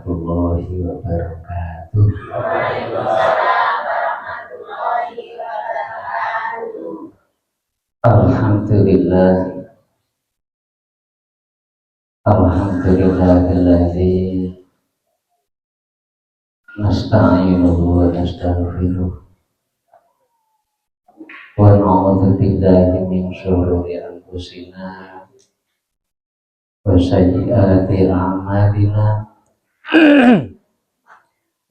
warahmatullahi wabarakatuh. Alhamdulillah, alhamdulillahilladzi nasta'inuhu wa nastaghfiruh wa na'udzu billahi min syururi anfusina wa sayyiati a'malina.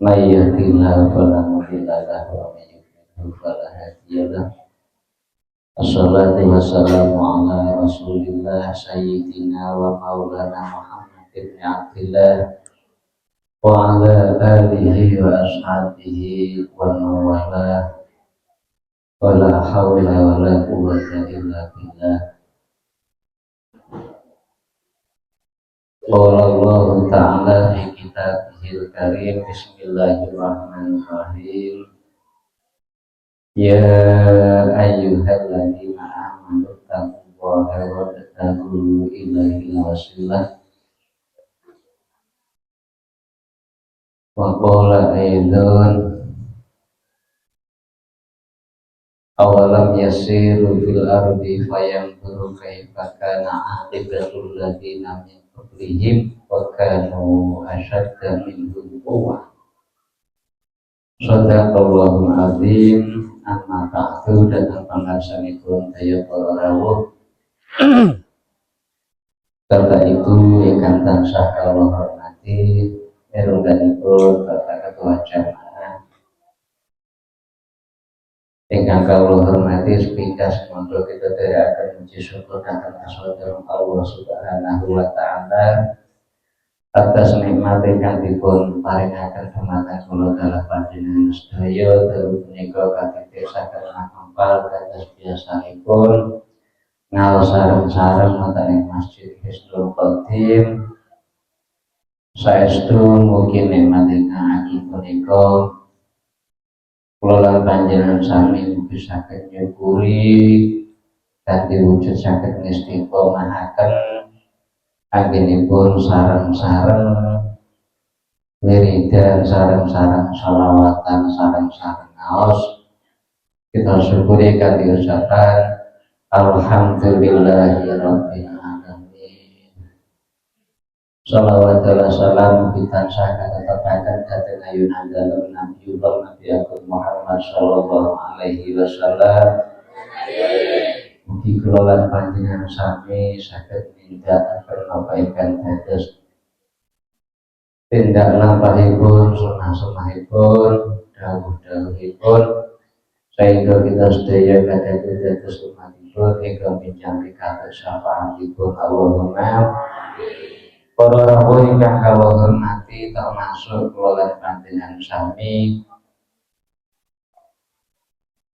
May yahdihillahu fala mudilla lahu wa may yudlil fala hadiya lahu. Assalatu wassalamu ala rasulillah sayyidina wa maulana Muhammad ibn Abdillah wa ala alihi wa ashabihi wa mawalah wa la hawla wa la quwwata illa billah. Qala Allah ta'ala fi kitabihil karim. Bismillahirrahmanirrahim. Ya ayyuhalladzina amanu taqullaha wabtaghu ilaihil wasilah. Wa qala aidan awalam yasiru fil ardi fayanzuru kaifa kana aqibatul ladzina min qablihim wa kanu ashadda minhum quwwah. Shadaqallahul azim. Amma ba'du, dan pangarsanipun daya para rawuh serta itu ingkang tansah kawula hormati erungganipun Bapak Ketua Jamaah ingkang kawula hormati sepikas monggo kita dherekaken puji syukur dhateng asmanipun Allah Subhanahu wa taala atas nikmat ingkang dipun paringaken dumateng kula dalah panjenengan sedaya dalu punika katetesaken ngampal kados biasanipun ngaos sareng-sareng wonten ing Masjid Hisnul Khotim. Saestu mugi nikmat ingkang ageng punika kula lan panjenengan sami mugi saged nyukuri kanthi wujud saged ngistiqomahaken anggenipun sareng-sareng wiridan, sareng-sareng shalawatan, sareng-sareng ngaos. Kita syukuri kanthi ucapan alhamdulillahirabbil alamin. Shalawat wa salam tansah katetepaken dhateng ayunan dalem Nabiullah Nabi Agung Muhammad sallallahu alaihi wasallam. Mugi kula lan panjenengan sami saged nindakaken napa ingkang dados tindak lampahipun, sunah-sunahipun, dawuh-dawuhipun, sehingga kita sedaya kadang dados umatipun ingkang pinjang pikados syafaatipun. Allahumma. Para rawuh ingkang kawula hormati, termasuk kula lan panjenengan sami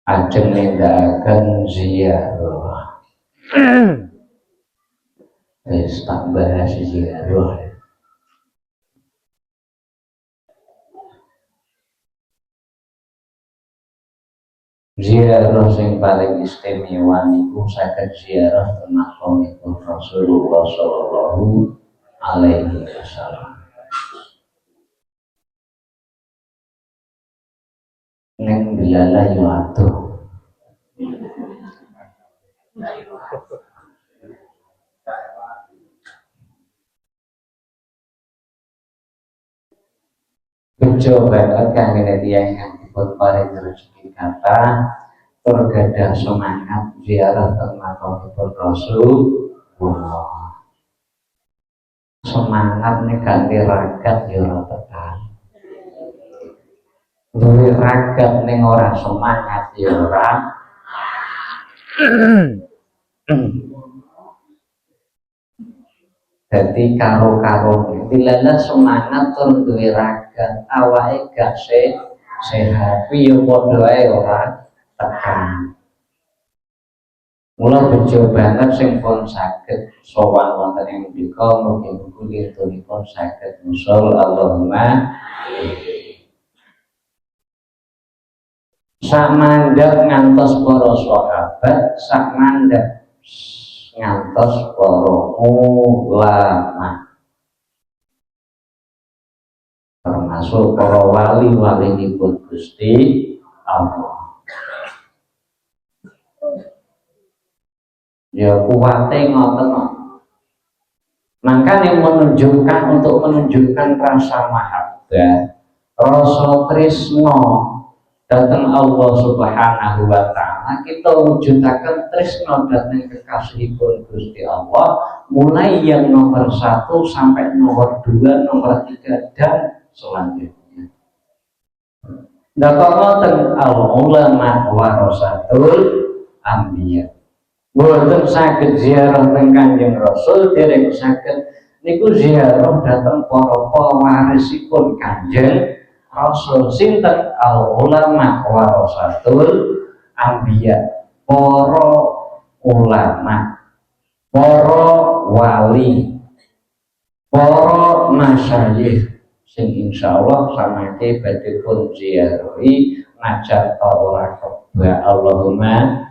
ajeng nindakaken ziarah. Wis tak bahas ziarah. Ziarah sing paling istimewa niku saged ziarah teng makamipun Rasulullah sallallahu alaihi wasallam. Neng dilala yo atuh. Coba kangge tiyang yang dipun paring rezeki kathah tur gadah semangat ziarah teng makamipun Rasulullah. Semangat nek kanthi ragat ya ora tekan. Duwe ragat ning ora semangat ya ora. Dadi karo-karo dilala semangat tur duwe ragat awake gak sehat piye padha ae ora tekan. Mula bejo banget sing pun saged sowan wonten ing mrika mugi-mugi liripun saged nusul Allahumma. Sak mandhap ngantos para sahabat, sak mandhap ngantos para ulama. termasuk para wali-walinipun Gusti Allah. Ya kuwate ngoten. Maka yang menunjukkan rasa mahabbah, rasa tresno datang Allah Subhanahu wa taala, kita wujudaken tresno datang kekasihipun Gusti Allah, mulai yang nomor 1 sampai nomor 2, nomor 3 dan selanjutnya. Ngoten al-ulama warasatul anbiya. Boten saged ziarah teng Kanjeng Rasul dereng saged niku ziarah dhateng para pewarisipun Kanjeng Rasul. Sinten al ulama warasatul anbiya, para ulama, para wali, para masyayikh sing insyaallah samangke badhe pun ziarahi najat ora kebak. Allahumma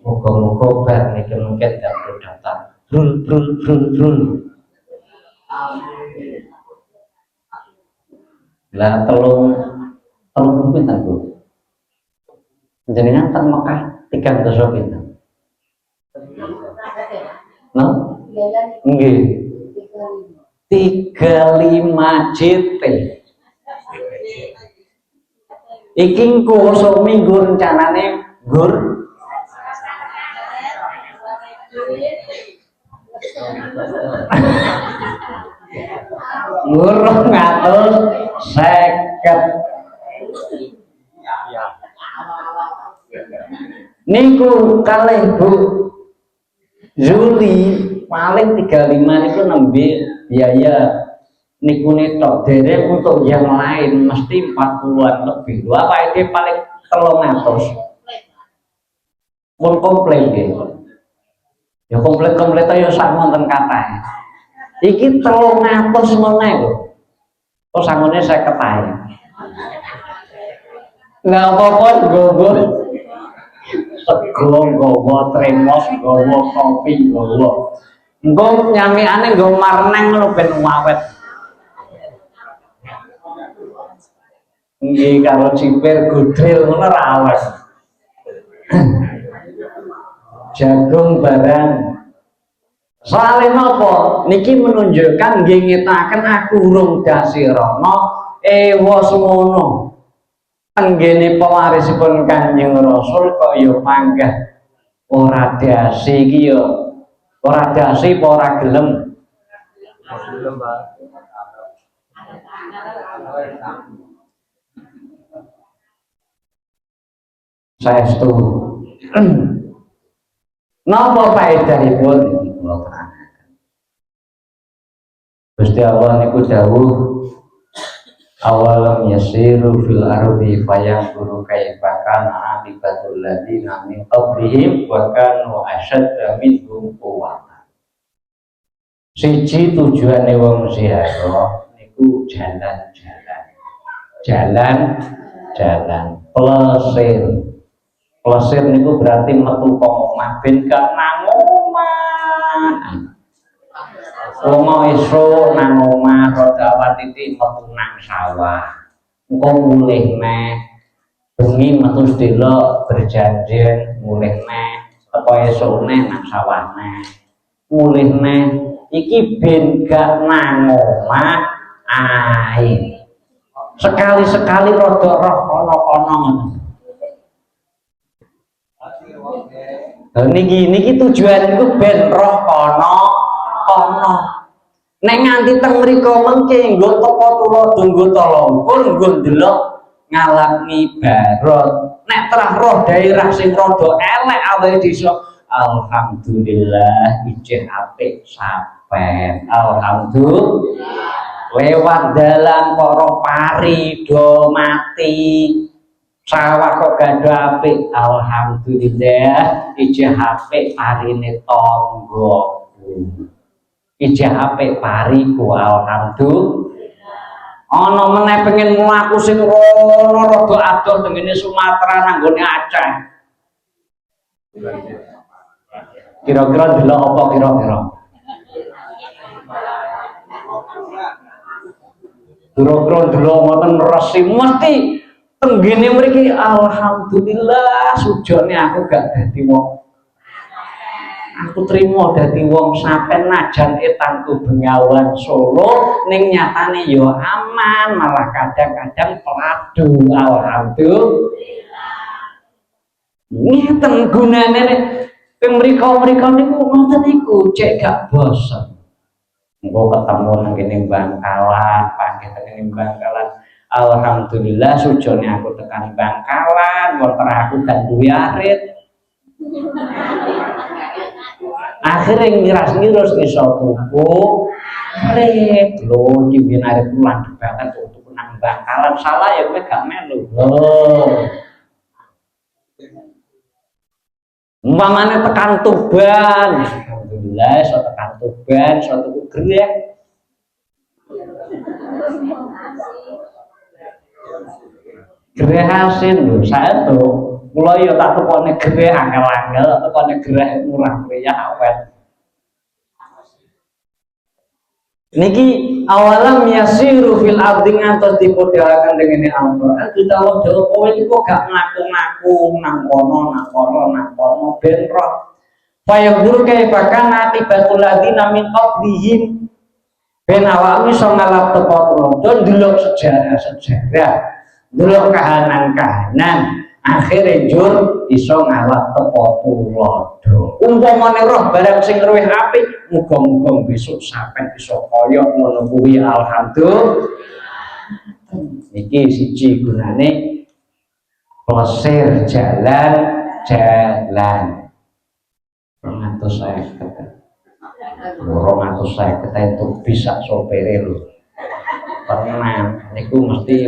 muga-muga bar niki mungkin dapur datang brul. Lah telung pinten Bu? Jenengan teng Mekah 3 pinten? No? Nggih. 35 JT. Iki engko seminggu rencanane Gur. Ngurung ngatus 50. Niku kalih Bu Zuli paling 35 niku nembe biaya niku tok dereng untuk yang lain mesti 40-an lebih. Lha awake paling 300. Pun komplit nggih. Ya komplit ya sak wonten kathah. Iki 300 meneh lho. Kok sangune 50 ae. Nggak apa-apa gowo. Sego gowo, tremos gowo, kopi gowo. Engko nyamiane nggo marneng lho ben awet. Nggih karo cipir gudril ngono ra awet. Jagung barang. Soalnya napa? Niki menunjukkan nggih ngetaken aku urung dasirana ewa semono. Anggene pewarisipun Kanjeng Rasul kok ya panggah ora dasi iki ya. Ora dasi apa ora gelem? Saestu. Napa faedahipun iki kula terangaken. Gusti Allah niku dawuh awalam yasiru fil ardi fayanzuru kaifa kana aqibatul ladzina min qablihim wa kanu ashadda minhum quwwatan. Siji tujuane wong ziarah niku jalan plesir niku berarti metu kok omah ben gak nang omah. Wong esuk nang omah rada awatiti metu nang sawah. Engko mulih neh bengi metu sedelo berjanjian mulih neh apa esuk neh nang sawah neh. Mulih neh iki ben gak nang omah ae. Sekali-sekali rada roh kono-kono ngoten. Niki tujuan niku ben roh kono. Nek nganti teng mriku mengke nggo tapa tuladha nggo tolongkur nggo ndelok ngalam ibarat. Nek terah roh daerah sing rada elek awake desa alhamdulillah ijeh apik sampean. Alhamdulillah. Lewat dalan para pari do mati. Sawah kok gado apik, alhamdulillah ijeh apik parine tanggaku. Ijeh apik pariku, alhamdulillah. Ana meneh pengen mlaku sing rono rada adoh tengene Sumatera nanggone Aceh. Kira-kira delok apa kira-kira? Kira-kira delok ngoten resi mesti tenggene mriki alhamdulillah sujone aku gak dadi wong. Aku trimo dadi wong sampean najan etanku Bengawan Solo ning nyatane yo aman, malah kadang-kadang peladu. Alhamdulillah. Ngeten gunane nek ping mriko-mriko niku ngoten niku cek gak bosen. Engko ketemu nang kene Bangkalan, panggih teng kene Bangkalan. Alhamdulillah sujone aku tekan Bangkalan, motor aku gak duwe arit. Akhirnya ngiras-ngiras iso tuku arit. Lho iki ben arit pulang banget tuku nang Bangkalan salah ya kowe gak melu. Umpamane tekan Tuban, alhamdulillah iso tekan Tuban, iso tuku grek. Grek asin lho, saya tuh mulai ya tak tukone grek angel-angel, tukone grek murah meriah awet. Niki awalam yasiru fil ardi ngantos dipodhalaken dengene Al-Qur'an kita Allah dewe kowe iku gak ngaku-ngaku nang kono ben roh. Fayaqulu kaifa kana atibatul ladina min qablihim ben awakmu iso ngalap tepo don delok sejarah, delok kahanan-kahanan akhire jur iso ngalap tepo tulodo. Umpamane roh barang sing luwih apik muga-muga besok sampean iso kaya ngono kuwi alhamdulillah. Iki siji gunane plesir jalan 250 itu bisa sopere lho. Tenang, niku mesti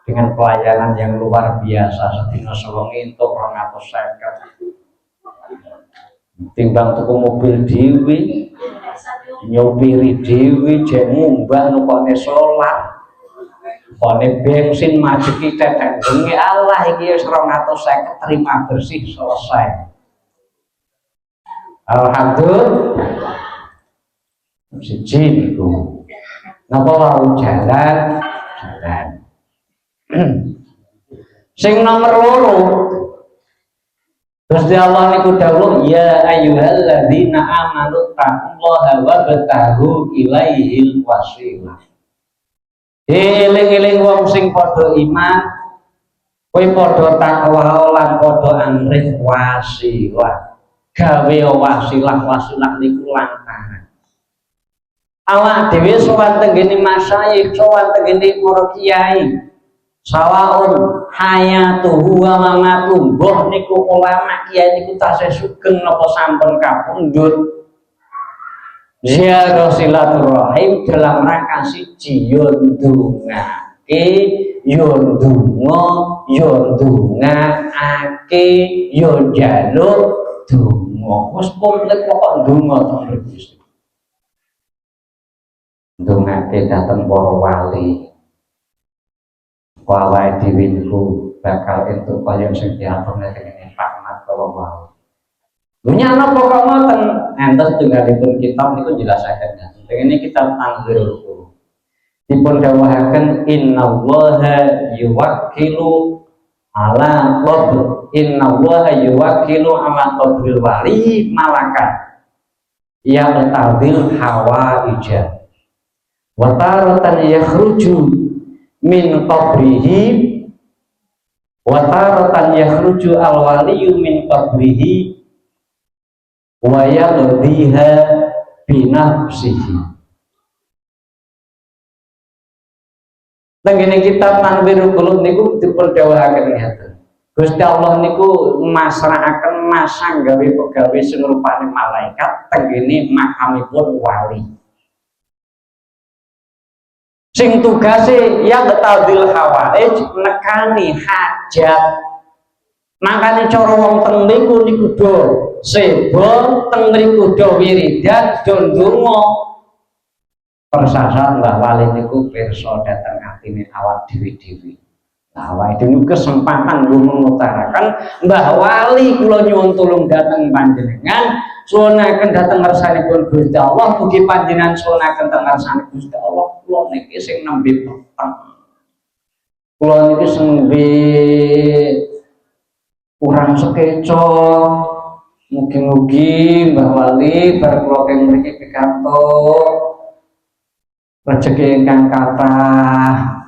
dengan pelayanan yang luar biasa sedina sewengi entuk 250. Timbang tuku mobil dhewe, nyopiri dhewe, jek ngumbah nukone solar, nukone bensin majeki tetek bengi Allah iki wis 250 terima bersih selesai. Alhamdulillah. Siji niku. Napa wau jalan. Sing nomor loro Gusti Allah niku dawuh ya ayyuhalladzina amanu taqullaha wabtaghu ilaihil wasilah. Eling-eling wong sing padha iman, kowe padha takwa lan padha amrih wasilah. Gawe wasilah niku lantaran awak dhewe sowan tenggene masyayikh, sowan tenggene para kiai. Sawaun hayatuhu wa mamatu, mbah niku ulama kiai niku tasih sugeng napa sampun kapundhut. Ziarah silaturahim dalam rangka siji yo ndongake, yo ndonga, yo ndongake, yo njaluk donga. Wis komplit pokok ndonga to Gusti. Ndongake dhateng para wali. Wawai dhewe niku bakal entuk kaya sing diaturne dening Pak Mat kala wau. Dunyana pokok ngoten entes tunggalipun kitab niku jelasaken. Dene kitab Tanzilul Qur'an. Dipun dawuhaken innallaha yuwakkilu ala qabr innallaha yuwakkilu ala qabril wali malakan ya tadil hawaija wa taratan yakhruju min qabrihi wa taratan yakhruju al-waliyu min qabrihi wa yaqdiha bi nafsihi. Tengene kitab Tanwirul Qulub niku dipun dawuhaken ngeten. Gusti Allah niku masrahaken masang gawe pegawe sing rupane malaikat tengene makamipun wali. Sing tugase ya betadil hawaij nekani hajat. Makane cara wong teng mriku niku do sebo teng mriku do wiridan do ndonga. Persasat Mbah Wali niku pirsa dhateng atine awak dhewe-dhewe. Nah, awake dhewe kesempatan ngutaraken Mbah Wali kula nyuwun tulung dhateng panjenengan suwunaken dhateng ngarsanipun Gusti Allah, mugi panjenengan suwunaken dhateng ngarsanipun Gusti Allah. Kula niki sing nembe peteng. Kula niki nembe kurang sekeca. Mugi-mugi Mbah Wali bar kula teng mriki pikantuk rezeki ingkang kathah.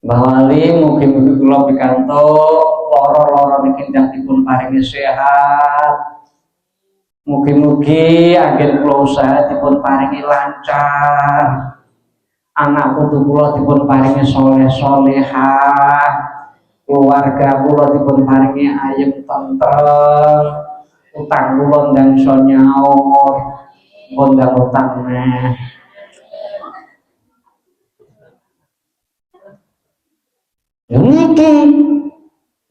Mbah Wali mugi-mugi kula pikantuk lara-lara niki ndang dipun paringi sehat. Mugi-mugi anggen kula usaha dipun paringi lancar. Anak putu kula dipun paringi saleh-salehah. Keluarga kula dipun paringi ayem tentrem. Utang kula ndang iso nyaur. Ndang utang neh. Niki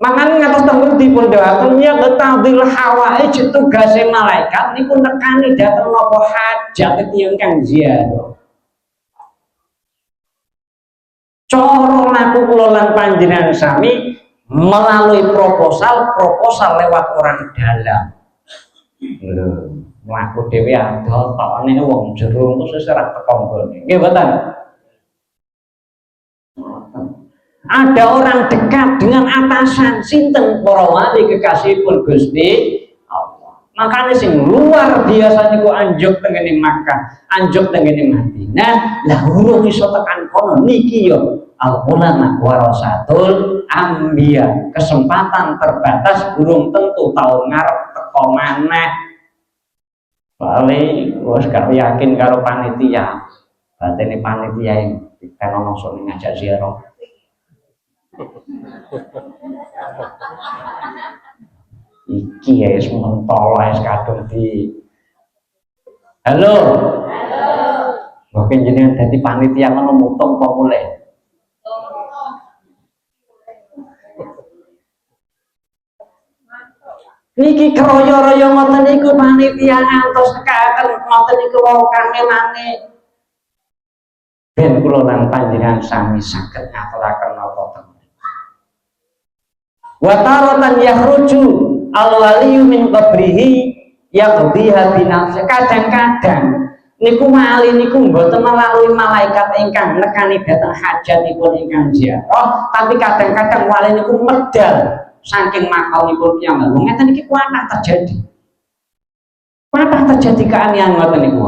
mangan ngatos tembung dipun dawuhaken ya betadil hawaij tugase malaikat niku nekani dhateng napa hajat tiyang kang ziarah. Cara laku kula lan panjenengan sami melalui proposal lewat orang dalam. Lho, mlaku dhewe adol tokne wong jero engko seserah teko nggone. Nggih mboten? Ada orang dekat dengan atasan sinten para wali kekasihipun Gusti Allah. Makanya sing luar biasa niku anjuk tengene Makkah, anjuk tengene Madinah, lah urung iso tekan kono niki yo al ulama warasatul anbiya. Kesempatan terbatas urung tentu tahun ngarep teko maneh. Wali wis gak yakin karo panitia. Batene panitia kan ono sok ngajak ziarah. Iki ya mentol wis kadung di. Halo. Kok jenengan dadi panitia ngono mutung apa mulai? Niki kroyo-royo ngoten niku panitia ngantos nekaken ngoten niku wau kangelane. Ben kula lan panjenengan sami saged ngaturaken napa ten. Wa taratan yakhruju al-waliyu min qabrihi yaqdiha binafsi. Kadang-kadang niku wali niku mboten melalui malaikat ingkang nekani dhateng hajatipun ingkang ziarah, tapi kadang-kadang wali niku medal saking makalipun piyambak. Ngeten iki kuatah terjadi. Kuatah terjadi keanehan ngoten niku.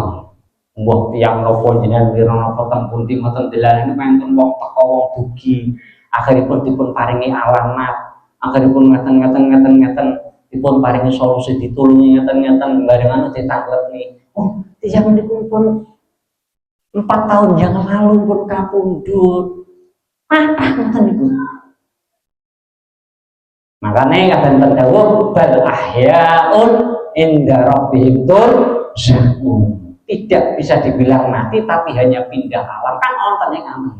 Mbah tiyang napa jenengan wira napa teng pundi mboten delalane menten wong teko wong dugi, akhiripun dipun paringi alamat. Akhiripun ngeten dipun paringi solusi ditulungi ngeten barengan ditanglepi. Oh, tiyang niku pun 4 tahun yang lalu pun kapundhut. Ngeten niku. Makane kadang dawuh bal ahyaun inda rabbihim turzaqun. Tidak bisa dibilang mati tapi hanya pindah alam. Kan wonten ing alam.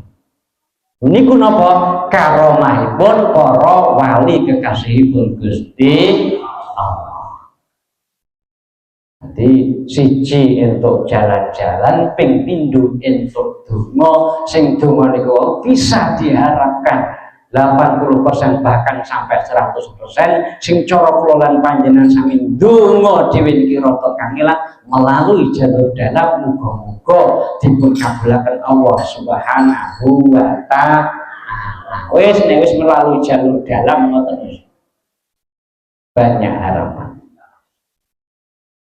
Niku napa karomahipun para wali kekasihipun Gusti Allah. Jadi siji entuk jalan-jalan, ping pindho entuk donga, sing donga niku bisa diharapkan 80% bahkan sampai 100%. Sing cara kula lan panjenengan sami donga dhewe niki rada kangelan melalui jalur dalam, muga-muga dipun kabulaken Allah Subhanahu wa taala. Wis nek wis melalui jalur dalam ngoten banyak harapan.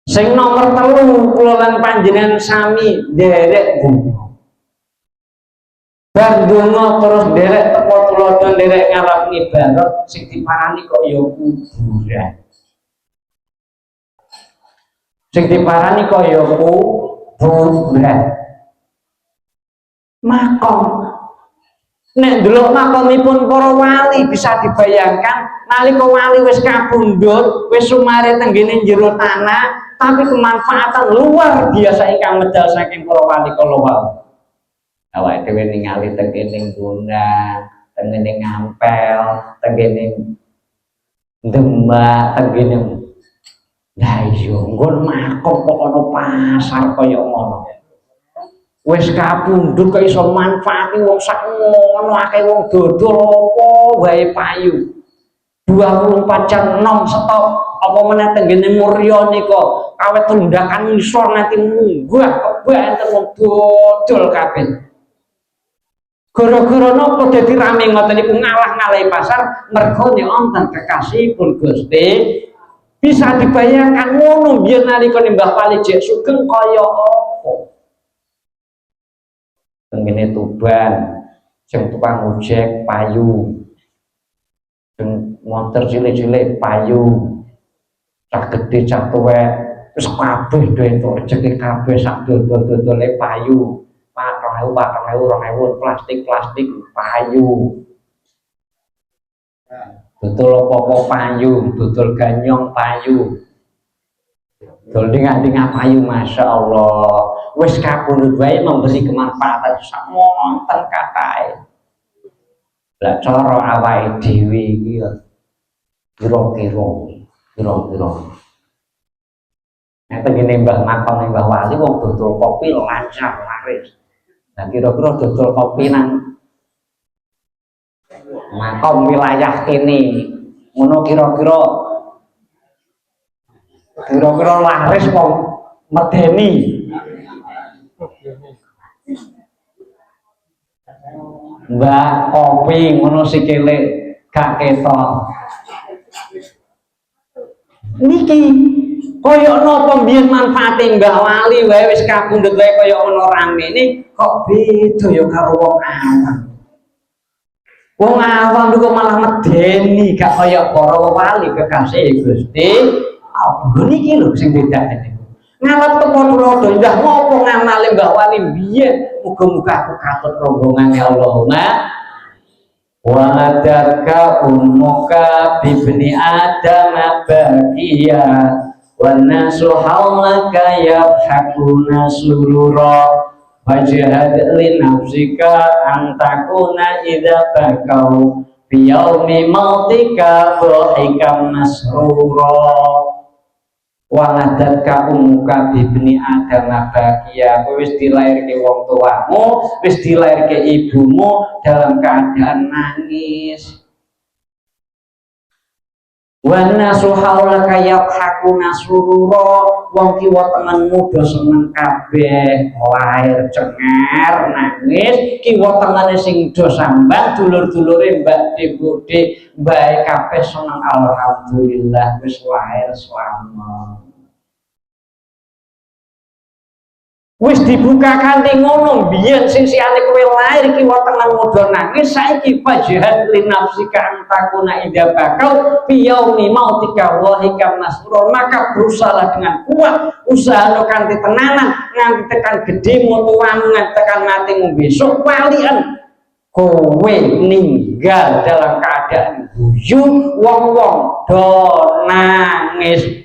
Sing nomor 3 kula lan panjenengan sami nderek donga. Bar donga terus nderek teko tulodo nderek ngarep ibarat sing diparani kok ya kuburan. Sing diparani kok ya kuburan. Makom. Nek ndelok makomipun para wali bisa dibayangkan nalika wali wis kabundhut, wis sumare tenggene jero tanah, tapi kemanfaatan luar biasa ingkang medal saking para wali kala wau. Awake dhewe ningali tenggene Gunung, tenggene Ngampel, tenggene Demak, tenggene lah iya nggon makom kok ana pasar kaya ngono. Wis kapundhut kok iso manfaati wong sak ngono akeh wong dodol apa wae payu. 24 jam non stop apa meneh tenggene mulya nika kawit tundakan ngisor nanti munggah kebanten wong dodol kabeh. Gara-gara napa dadi rame ngoten niku ngalah-ngalahi pasar mergo nek wonten kekasihipun Gusti bisa dibayangkan ngono biyen nalika Mbah Wali jek sugeng kaya apa. Tengene Tuban sing tukang ojek payu. Sing motor cilik-cilik payu. Cah gedhe cah tuwek wis kabeh do entuk rejeki kabeh sak dodol-dodole payu. 4.000, 2.000 plastik payu. Dodol apa-apa payu, dodol ganyong payu. Dodol dingah-dingah payu, masya Allah. Wis kapundhut wae memberi kemanfaatan sak monten katahe. Lah cara awake dhewe iki ya kira-kira. Nek tengene Mbah Makam Mbah Wali wong dodol kopi lancar laris. Nah kira-kira dodol kopi nang Makom wilayah kene ngono kira-kira laris wong medeni. Mbak kopi ngono sikile gak ketok. Niki koyok napa mbiyen manfaate Mbah Wali wae wis kapundhut wae koyok ana ramene kok beda ya karo wong awam. Wong awam kok malah medeni gak koyok para wali kekasih Gusti. Allah niki lho sing bedane. Ngalap tepo-tepo ndah ngopo ngamale Mbah Wali biyen muga-muga aku katut rombongane Allahumma wa adarka ummuka bibni adam baqiya wan nasu haulaka yabhakuna surura wajhad li nafsika an takuna idza bakau fi yaumi mautika dhahikam masrura wa adarka ummuka bibni adam baqiya wis dilairke wong tuamu wis dilairke ibumu dalam keadaan nangis. Wana suhaulaka yabhakuna surura wong kiwa tengenmu do seneng kabeh lair cengar nangis kiwa tengene sing do sambang dulur-dulure mbak Bude bae kabeh seneng alhamdulillah wis lair selamat. Wis dibuka kanthi ngono biyen sing siane kowe lair kiwa tengen modho nangis saiki fajhad li nafsika antakuna idza bakau fi yaumi mautika wa hikam nasrur maka berusaha dengan kuat usaha kanthi tenanan nganti tekan gedhe mutuamu nganti tekan matimu besok walian kowe ninggal dalam keadaan guyu wong-wong do nangis.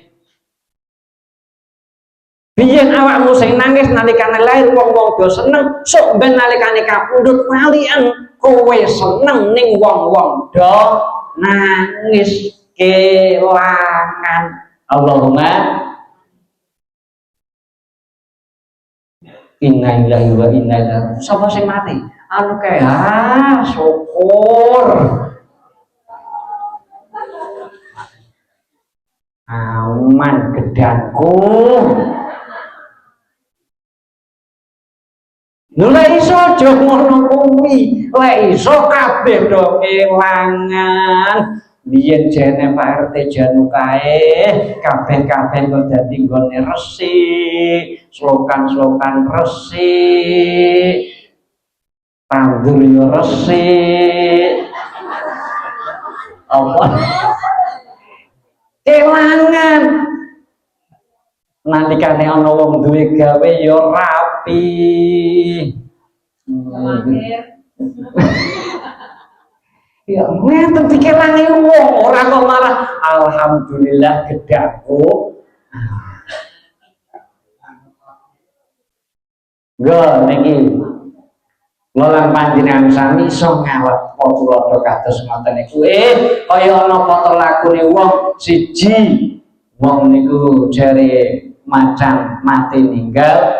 Biyen awakmu sing nangis nalikane lair wong-wong do seneng, sok ben nalikane kapundhut walian kowe seneng ning wong-wong do nangis kelangan. Allahumma inna lillahi wa inna ilaihi raji'un. Sapa sing mati? Anu kae syukur. Aman gedangku. Lha iso aja ngono kuwi, lha iso kabeh do kelangan. Biyen jene Pak RT janu kae, kabeh-kabeh kok dadi nggone resik, slogan-slogan resik. Tandur yo resik. Apa? Kelangan. Nalikane ana wong duwe gawe yo rapi. Ya ngeten dikelangi wong ora kok marah alhamdulillah gedhaku. Go niki Lolang panjenengan sami iso ngawat tulodo kados ngoten niku kaya ana apa lakune wong siji wong niku jare macan mati ninggal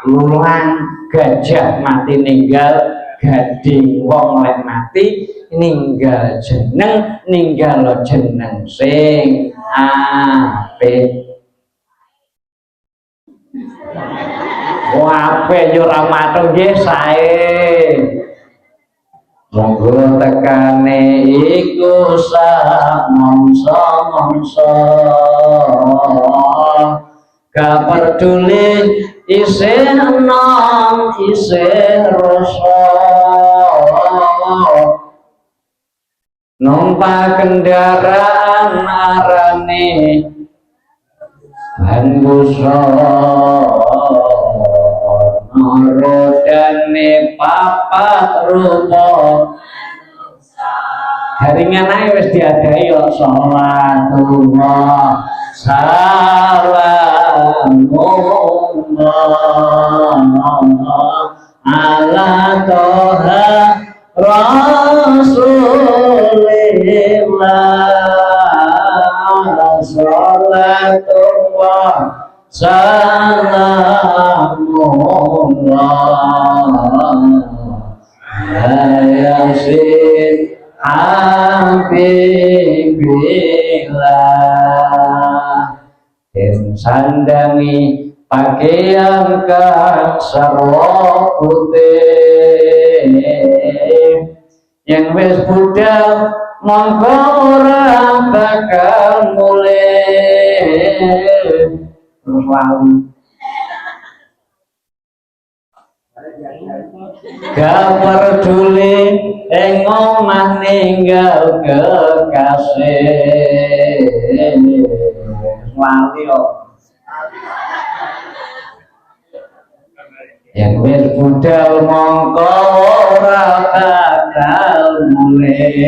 lulang gajah mati ninggal gading wong lek mati ninggal jeneng sing apik. Wape yo ora matung nggih sae. Monggo tekane iku sak mongso-mongso. Gak peduli isih enom isih rasa. Numpak kendaraan arane Hanguso rodane papat rupa jaringan ae wis diadahi yo salatullah salamullah ala toha rasulillah salatullah salamullah yasin habibillah den sandangi pakaian kang sarwa putih yang wis budal mongko ora bakal mulih terus lali gak peduli ing omah ninggal kekasih lali kok yang wis budal mongko ora bakal mulih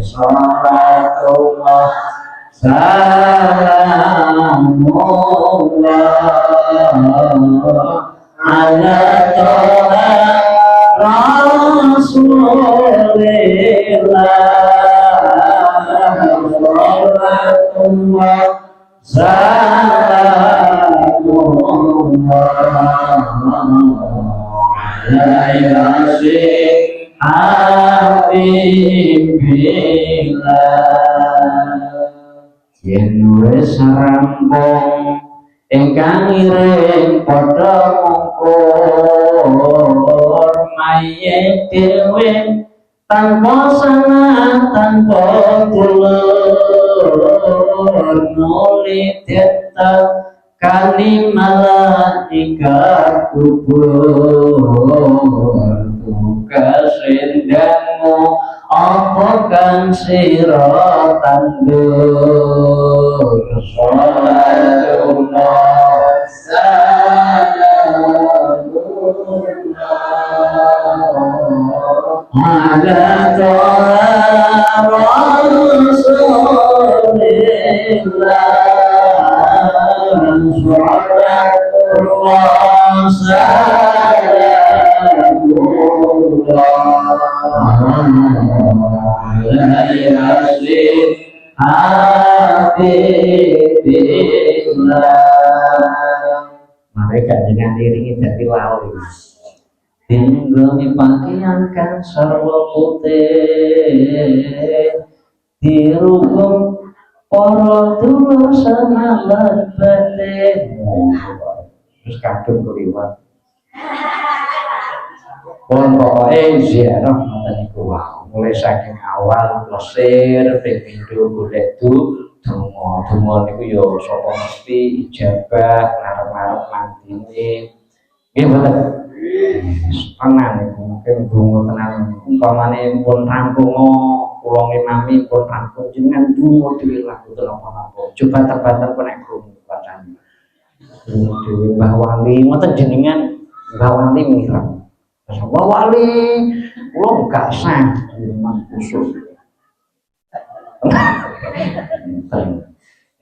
salatullah salamullah ala toha rasulillah salatullah yasin habibillah yen wis rampung ingkang iring padha mungkur mayit dhewe tanpa sana tanpa dulur nuli tetap kani malaikat kubur tugas endangmu apa kang sira tandur salatullah salamullah ala toha rasulillah salatullah salamullah yasin habibillah mereka dengan diringi dari laut tinggoni pakaian kan sarwa putih dirubung para dulur sanalan batin terus kadung keliwat pun pokoknya ziarah ngoten niku wae mulai saking awal Mesir ping pindho golek donga niku ya sapa mesti ijabah ngarep-ngarep mantine nggih mboten tenan niku mungkin donga tenan umpamane pun rampung kula ngimami pun rampung jenengan donga dhewe lah mboten apa-apa coba tebatan pun nek krungu bacane donga dhewe Mbah Wali ngoten jenengan Mbah Wali mireng Mbah Wali kula gak sah jenengan kusuk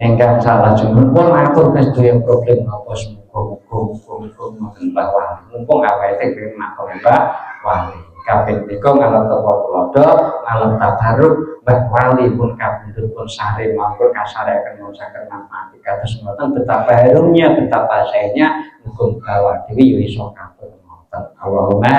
engkang salah jumlah pun atur sedaya problem apa muga-muga ngoten Mbah Wali mumpung awake dhewe makom Mbah Wali kabeh nika ngalem tapa tulodo ngalem tabaruk Mbah Wali pun kabeh pun sare mangke kasareken saged manfaat kados ngoten betapa harumnya betapa sayangnya muga awake dhewe yo iso kabeh ngoten Allahumma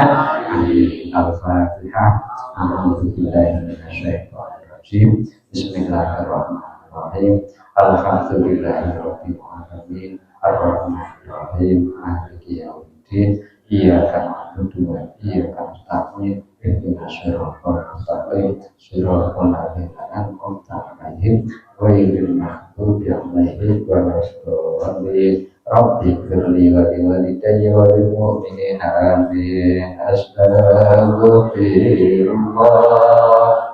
amin al-fatihah a'udzu billahi minasyaitonir rajim bismillahirrahmanirrahim Bismillahirrahmanirrahim. Alhamdulillahirabbil alamin. Arrahmanirrahim. Maliki yaumiddin. Iyyaka na'budu wa iyyaka nasta'in. Ihdinas siratal mustaqim. Siratal ladzina an'amta 'alaihim ghairil maghdubi 'alaihim waladdallin. Rabbi firli wa liwalidayya wa lil mu'minina amin. Astaghfirullah.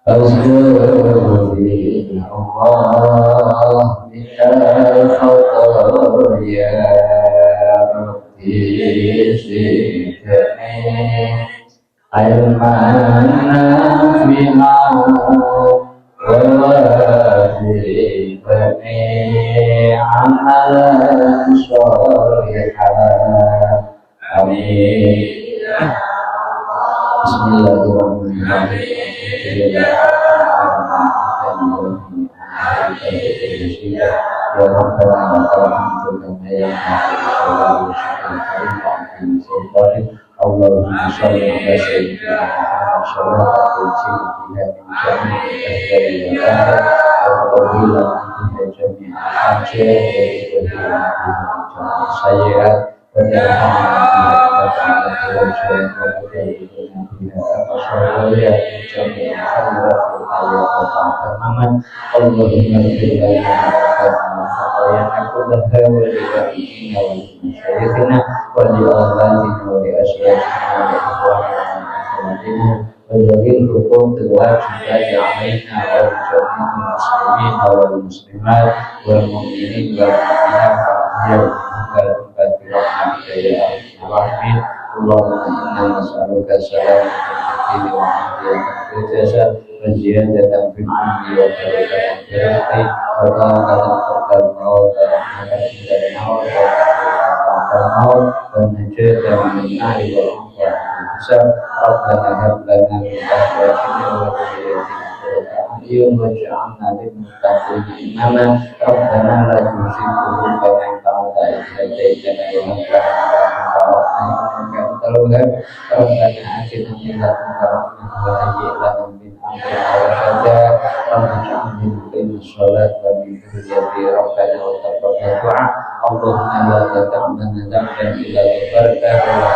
Astaghfirullah minal khataaya. Rabbi zidni ilman nafi'an ووافقني عملا صالحا آمين. Bismillahirrahmanirrahim. Ya Rabbana lakal hamdu kama yanbaghi Allahumma shalli ala sayyidina Muhammad sallallahu alaihi وجميع الحقوق الواجبات علينا ولجميع المسلمين والمسلمات والمؤمنين والمؤمنات برحمتك يا ارحم الراحمين. اللهم انا نسالك السلامه في الدين وعافيه في الجسد وزياده في العلم وبركه في الرزق وطاقه قبل الموت ورحمه عند الموت والنجاة من النار والعفو عن الحساب. ربنا هب لنا من ازواجنا وذرياتنا قرة اعين واجعلنا للمتقين اماما. ربنا لا تزغ قلوبنا بعد إذ هديتنا وهب لنا من لدنك رحمة إنك أنت الوهاب. ربنا آتنا من لدنك رحمة وهيئ لنا من أمرنا رشدا. رب اجعلني مقيم الصلاة ومن ذريتي ربنا وتقبل دعاء. اللهم لا تدع لنا ذنبا إلا غفرته ولا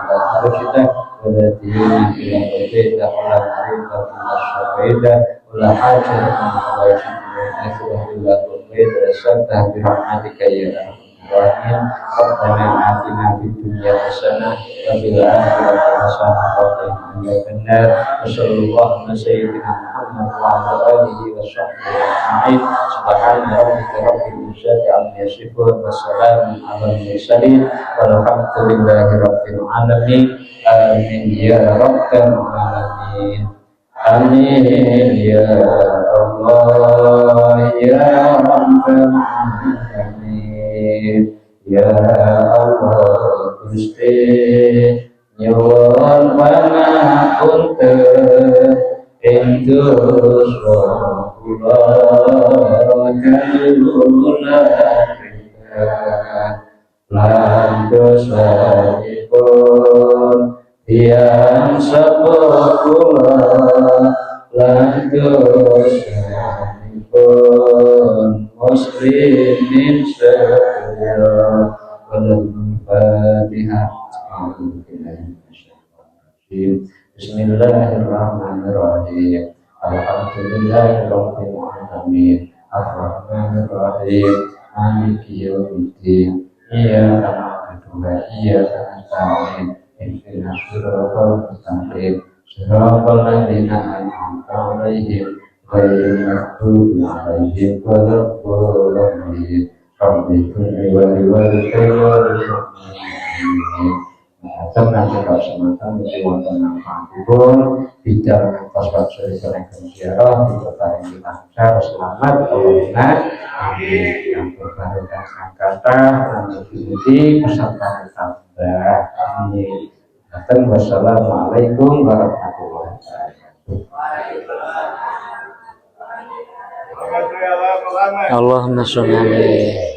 إلا فرجته ولا دينا إلا قضيته ولا مريضا إلا شفيته ولا حاجة من حوائج الدنيا إلا قضيتها ويسرتها برحمتك يا أرحم الراحمين. ربنا آتنا في الدنيا حسنة وفي الآخرة حسنة وقنا عذاب النار. وصلى الله على سيدنا محمد وعلى آله وصحبه أجمعين. سبحان ربك رب العزة عما يصفون وسلام على المرسلين والحمد لله رب العالمين. آمين يا رب العالمين. آمين يا الله يا رب العالمين. Ya Allah Gusti nyuwun pangapunten entus kula kawula lan dosanipun tiyang sepuh kula lan dosanipun muslimin sedaya. Al-Fatihah. Bismillahirrahmanirrahim. Alhamdulillahirabbil alamin. Ar-Rahmanirrahim. Maliki yaumiddin. Iyyaka na'budu wa iyyaka nasta'in. Ihdinas siratal mustaqim. Siratal ladzina an'amta 'alaihim ghairil maghdubi 'alaihim waladdallin. Rabbi firli wa liwalidayya wa lil mu'minin. Nanti kalau semacam itu wonten manfaatipun bidang atas waktu yang ziarah di kota yang kita selamat Allahumma amin. Yang berbarokah kata nanti peserta tambah amin. Wassalamualaikum warahmatullahi wabarakatuh. Allahumma sholli alaihi